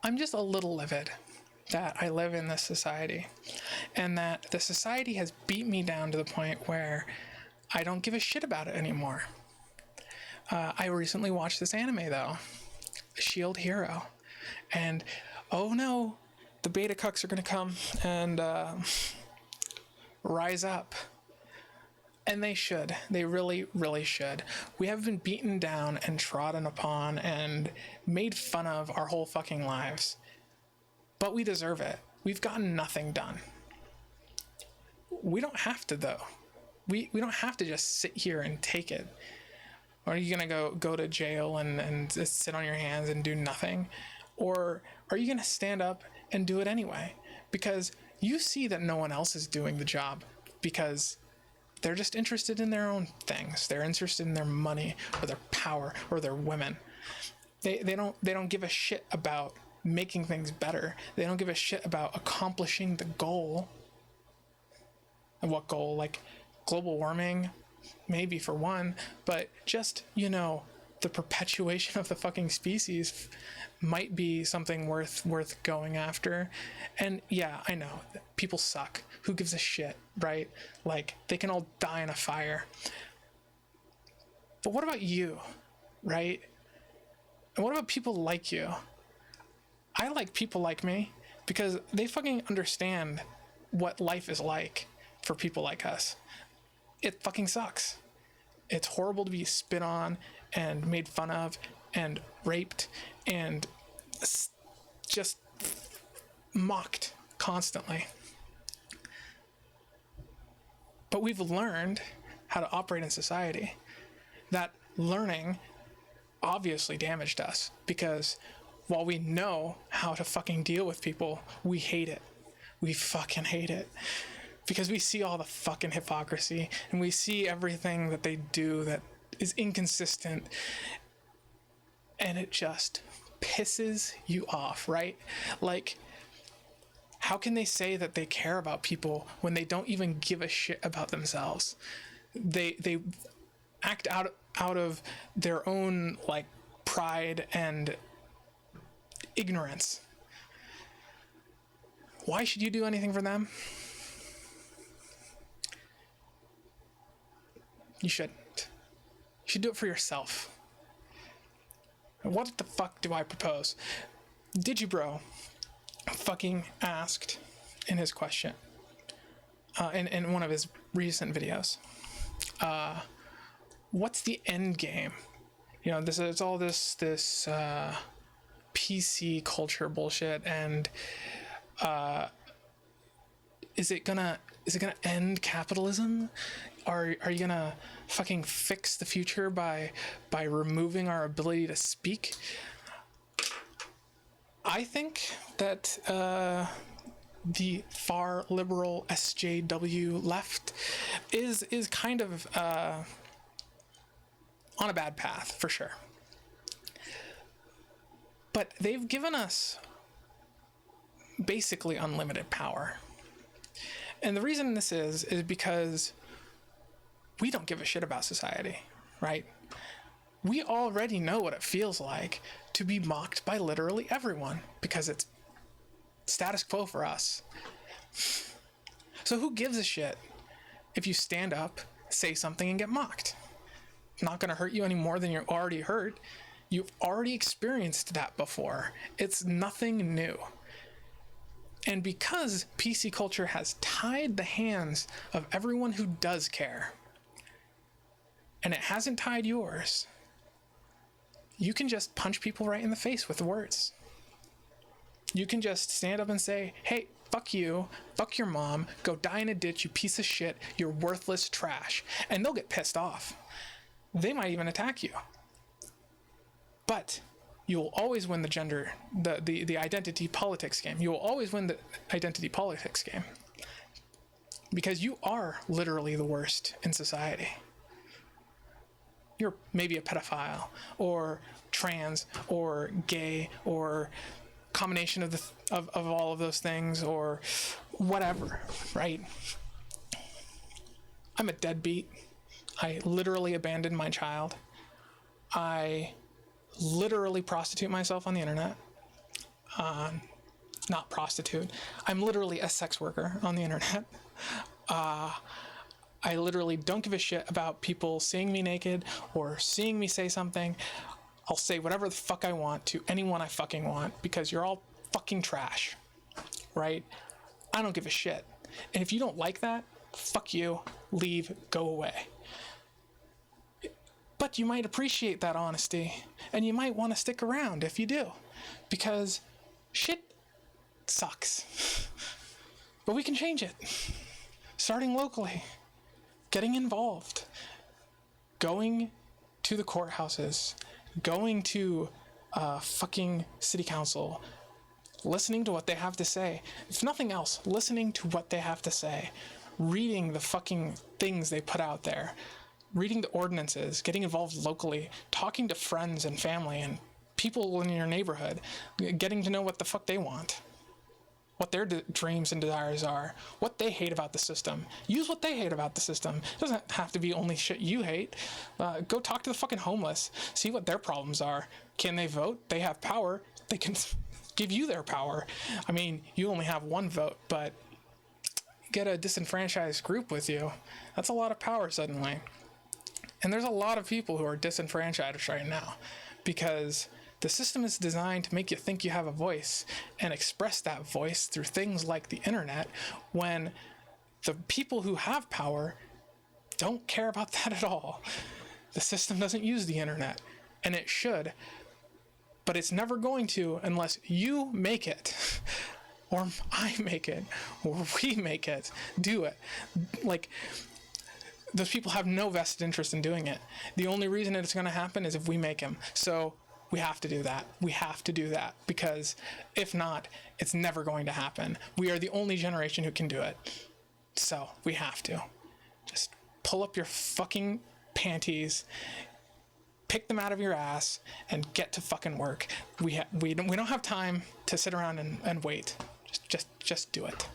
I'm just a little livid that I live in this society, and that the society has beat me down to the point where I don't give a shit about it anymore. I recently watched this anime, though, Shield Hero, and oh no, the beta cucks are gonna come and rise up. And they should. They really, really should. We have been beaten down and trodden upon and made fun of our whole fucking lives. But we deserve it. We've gotten nothing done. We don't have to, though. We don't have to just sit here and take it. Or are you going to go to jail and just sit on your hands and do nothing? Or are you going to stand up and do it anyway? Because you see that no one else is doing the job because they're just interested in their own things. They're interested in their money or their power or their women. They don't give a shit about making things better. They don't give a shit about accomplishing the goal. And what goal? Like global warming, maybe for one, but just, the perpetuation of the fucking species might be something worth going after. And yeah, I know people suck. Who gives a shit, right? Like, they can all die in a fire. But what about you, right? And what about people like you? I like people like me because they fucking understand what life is like for people like us. It fucking sucks. It's horrible to be spit on and made fun of and raped and just mocked constantly. But we've learned how to operate in society. That learning obviously damaged us because while we know how to fucking deal with people, we hate it. We fucking hate it. Because we see all the fucking hypocrisy and we see everything that they do that is inconsistent, and it just pisses you off, right? Like, how can they say that they care about people when they don't even give a shit about themselves? They act out of their own, like, pride and ignorance. Why should you do anything for them? You shouldn't. You should do it for yourself. What the fuck do I propose? Digibro fucking asked in his question, in one of his recent videos, what's the end game? It's all this PC culture bullshit, and is it gonna end capitalism? Are you gonna fucking fix the future by removing our ability to speak? I think that the far liberal SJW left is kind of on a bad path for sure. But they've given us basically unlimited power. And the reason this is because we don't give a shit about society, right? We already know what it feels like to be mocked by literally everyone because it's status quo for us. So who gives a shit if you stand up, say something, and get mocked? Not going to hurt you any more than you're already hurt. You've already experienced that before. It's nothing new. And because PC culture has tied the hands of everyone who does care, and it hasn't tied yours, you can just punch people right in the face with words. You can just stand up and say, hey, fuck you, fuck your mom, go die in a ditch, you piece of shit, you're worthless trash. And they'll get pissed off. They might even attack you. But you'll always win the identity politics game. You will always win the identity politics game. Because you are literally the worst in society. You're maybe a pedophile, or trans, or gay, or combination of all of those things, or whatever, right? I'm a deadbeat. I literally abandoned my child. I literally prostitute myself on the internet. not prostitute. I'm literally a sex worker on the internet. I literally don't give a shit about people seeing me naked or seeing me say something. I'll say whatever the fuck I want to anyone I fucking want because you're all fucking trash, right? I don't give a shit. And if you don't like that, fuck you, leave, go away. But you might appreciate that honesty, and you might want to stick around if you do, because shit sucks. But we can change it. Starting locally, getting involved, going to the courthouses, going to fucking city council, listening to what they have to say. If nothing else, listening to what they have to say, reading the fucking things they put out there, reading the ordinances, getting involved locally, talking to friends and family and people in your neighborhood, getting to know what the fuck they want, what their dreams and desires are, what they hate about the system. Use what they hate about the system. It doesn't have to be only shit you hate. Go talk to the fucking homeless. See what their problems are. Can they vote? They have power. They can give you their power. I mean, you only have one vote, but get a disenfranchised group with you. That's a lot of power suddenly. And there's a lot of people who are disenfranchised right now because the system is designed to make you think you have a voice and express that voice through things like the internet, when the people who have power don't care about that at all. The system doesn't use the internet, and it should, but it's never going to unless you make it, or I make it, or we make it, do it. Like, those people have no vested interest in doing it. The only reason it's going to happen is if we make them. So we have to do that. We have to do that, because if not, it's never going to happen. We are the only generation who can do it. So we have to. Just pull up your fucking panties, pick them out of your ass, and get to fucking work. We don't have time to sit around and wait. Just do it.